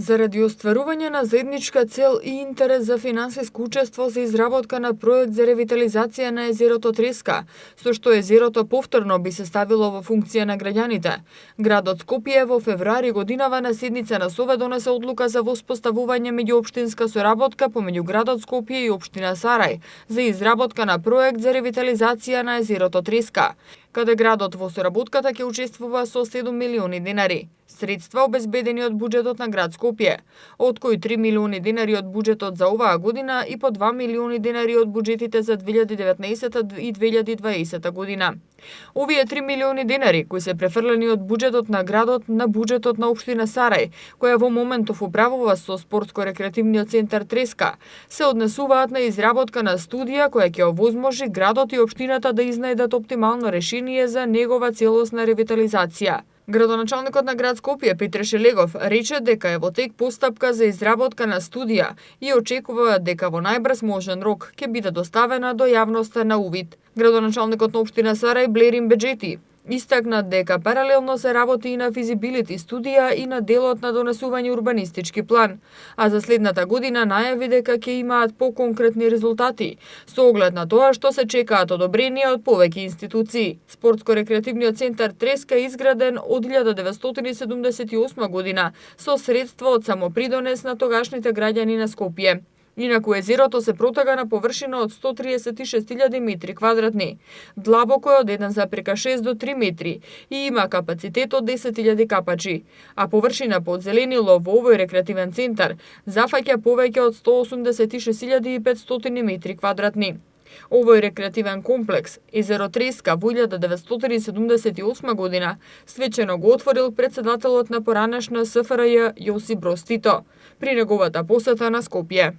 Заради остварување на заедничка цел и интерес за финансиско учество за изработка на проект за ревитализација на езерото Треска, со што езерото повторно би се ставило во функција на граѓаните, градот Скопје во февруари годинава на седница на Совет донесе одлука за воспоставување меѓуопштинска соработка помеѓу градот Скопје и општина Сарај за изработка на проект за ревитализација на езерото Треска, каде градот во соработката ќе учествува со 7 милиони динари. Средства обезбедени од буџетот на град Скопје, од кои 3 милиони динари од буџетот за оваа година и по 2 милиони динари од буџетите за 2019 и 2020 година. Овие 3 милиони динари, кои се префрлени од буџетот на градот на буџетот на општина Сарај, која во моментов управува со спортско-рекреативниот центар Треска, се однесуваат на изработка на студија која ќе овозможи градот и општината да изнајдат оптимално решение за негова целосна ревитализација. Градоначалникот на град Скопје Петре Шелегов рече дека е во тек постапка за изработка на студија и очекува дека во најбрз можен рок ќе биде доставена до јавноста на увид. Градоначалникот на општина Сарај Блерин Беџети истакна дека паралелно се работи и на физибилити студија и на делот на донесување урбанистички план, а за следната година најави дека ќе имаат поконкретни резултати, со оглед на тоа што се чекаат одобренија од повеќе институции. Спортско-рекреативниот центар Треска е изграден од 1978 година со средства од самопридонес на тогашните граѓани на Скопје. Инаку езерото се протага на површина од 136.000 метри квадратни, длабоко е од 1,6 до 3 метри и има капацитет од 10.000 капачи, а површина под зеленило во овој рекреативен центар зафаќа повеќе од 186.500 метри квадратни. Овој рекреативен комплекс, езеро Треска, во 1978 година, свечено го отворил председателот на поранешна СФРЈ Јосип Броз Тито при неговата посета на Скопје.